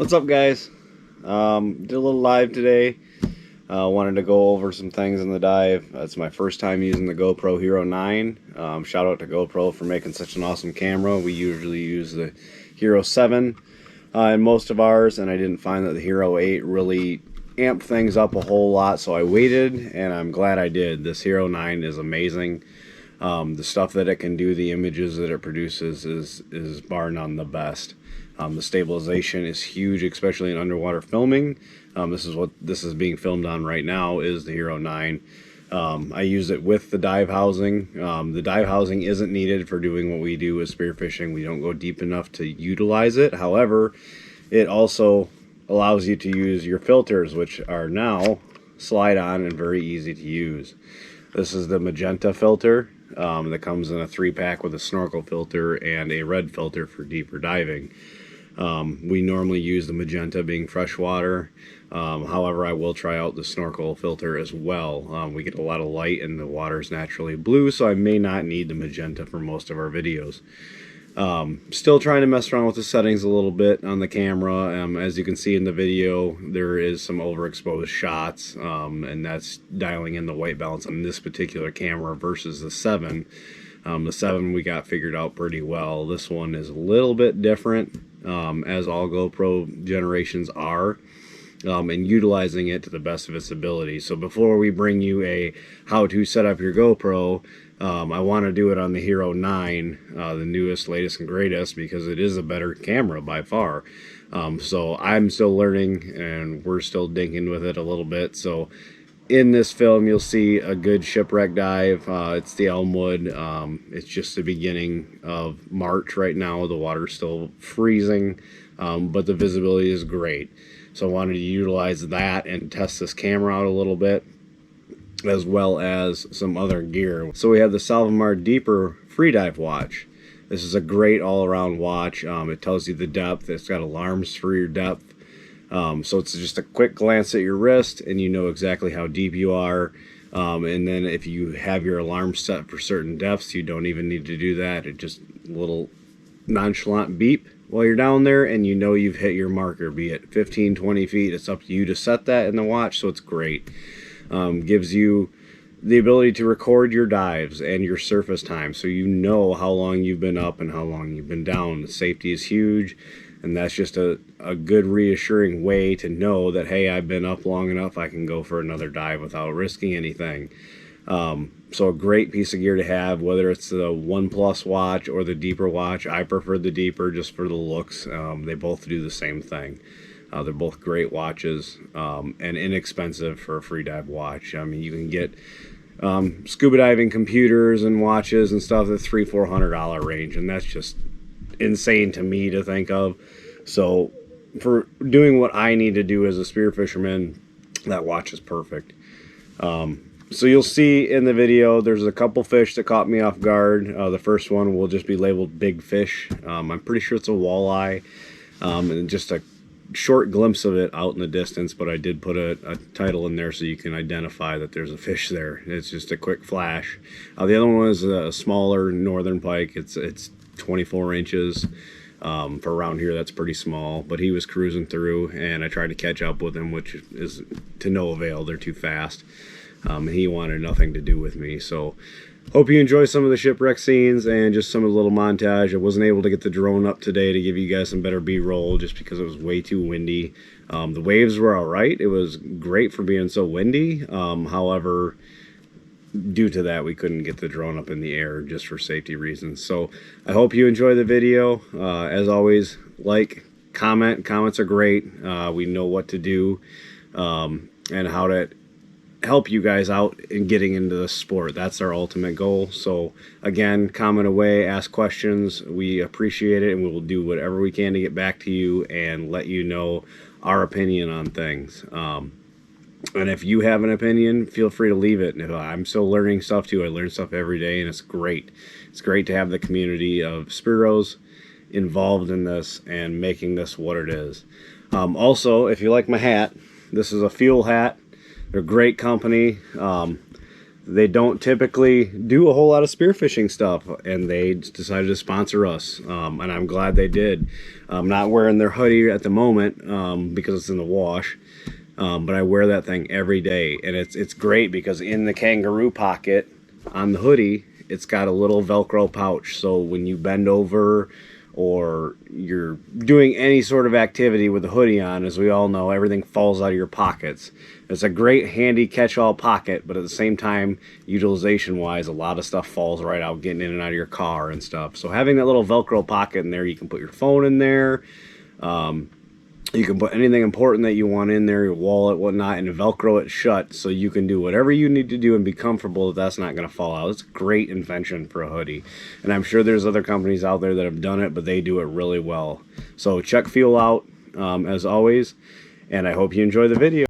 What's up, guys? Did a little live today. Wanted to go over some things in the dive. It's my first time using the GoPro Hero 9. Shout out to GoPro for making such an awesome camera. We usually use the Hero 7 in most of ours, and I didn't find that the Hero 8 really amped things up a whole lot, so I waited, and I'm glad I did. This Hero 9 is amazing. The stuff that it can do, the images that it produces is bar none the best. The stabilization is huge, especially in underwater filming. This is what this is being filmed on right now, is the Hero 9. I use it with the dive housing. The dive housing isn't needed for doing what we do with spearfishing. We don't go deep enough to utilize it. However, it also allows you to use your filters, which are now slide on and very easy to use. This is the magenta filter that comes in a 3-pack with a snorkel filter and a red filter for deeper diving. We normally use the magenta being freshwater. However, I will try out the snorkel filter as well. We get a lot of light and the water is naturally blue, so I may not need the magenta for most of our videos. Still trying to mess around with the settings a little bit on the camera. As you can see in the video, there is some overexposed shots, and that's dialing in the white balance on this particular camera versus the 7. The 7 we got figured out pretty well. This one is a little bit different, as all GoPro generations are, and utilizing it to the best of its ability. So before we bring you a how to set up your GoPro, I want to do it on the Hero 9, the newest, latest, and greatest, because it is a better camera by far. So I'm still learning, and we're still dinking with it a little bit. So in this film, you'll see a good shipwreck dive. It's the Elmwood. It's just the beginning of March right now. The water's still freezing, but the visibility is great. So I wanted to utilize that and test this camera out a little bit, as well as some other gear. So we have the Salvamar Deeper Freedive watch. This is a great all-around watch. It tells you the depth. It's got alarms for your depth. So it's just a quick glance at your wrist and you know exactly how deep you are. And then if you have your alarm set for certain depths, you don't even need to do that. It just a little nonchalant beep while you're down there, and you know you've hit your marker, be it 15, 20 feet. It's up to you to set that in the watch, so it's great. Gives you the ability to record your dives and your surface time, so you know how long you've been up and how long you've been down. The safety is huge, and that's just a good reassuring way to know that, hey, I've been up long enough, I can go for another dive without risking anything. So a great piece of gear to have, whether it's the One Plus watch or the Deeper watch. I prefer the Deeper just for the looks. They both do the same thing. They're both great watches, and inexpensive for a free dive watch. I mean, you can get scuba diving computers and watches and stuff at $300–400 range, and that's just insane to me to think of. So for doing what I need to do as a spearfisherman, that watch is perfect. So you'll see in the video, there's a couple fish that caught me off guard. The first one will just be labeled big fish. I'm pretty sure it's a walleye, and just a short glimpse of it out in the distance, but I did put a title in there so you can identify that there's a fish there. It's just a quick flash. The other one is a smaller northern pike. It's 24 inches. For around here, that's pretty small, but he was cruising through, and I tried to catch up with him, which is to no avail. They're too fast. And he wanted nothing to do with me. So hope you enjoy some of the shipwreck scenes and just some of the little montage. I wasn't able to get the drone up today to give you guys some better B-roll just because it was way too windy. The waves were all right. It was great for being so windy. However, due to that, we couldn't get the drone up in the air just for safety reasons. So I hope you enjoy the video. As always, like, comment. Comments are great. We know what to do and how to help you guys out in getting into the sport. That's our ultimate goal. So again, comment away, ask questions. We appreciate it, and we will do whatever we can to get back to you and let you know our opinion on things. And if you have an opinion, feel free to leave it. I'm still learning stuff too. I learn stuff every day, and it's great. It's great to have the community of Spearos involved in this and making this what it is. Also, if you like my hat, this is a fuel hat. They're a great company. they don't typically do a whole lot of spearfishing stuff, and they decided to sponsor us, and I'm glad they did. I'm not wearing their hoodie at the moment because it's in the wash, but I wear that thing every day, and it's great because in the kangaroo pocket on the hoodie, it's got a little Velcro pouch, so when you bend over or you're doing any sort of activity with the hoodie on, as we all know, everything falls out of your pockets. It's a great handy catch-all pocket, but at the same time, utilization-wise, a lot of stuff falls right out, getting in and out of your car and stuff. So having that little Velcro pocket in there, you can put your phone in there. You can put anything important that you want in there, your wallet, whatnot, and Velcro it shut so you can do whatever you need to do and be comfortable that that's not going to fall out. It's a great invention for a hoodie. And I'm sure there's other companies out there that have done it, but they do it really well. So check Fuel out, as always, and I hope you enjoy the video.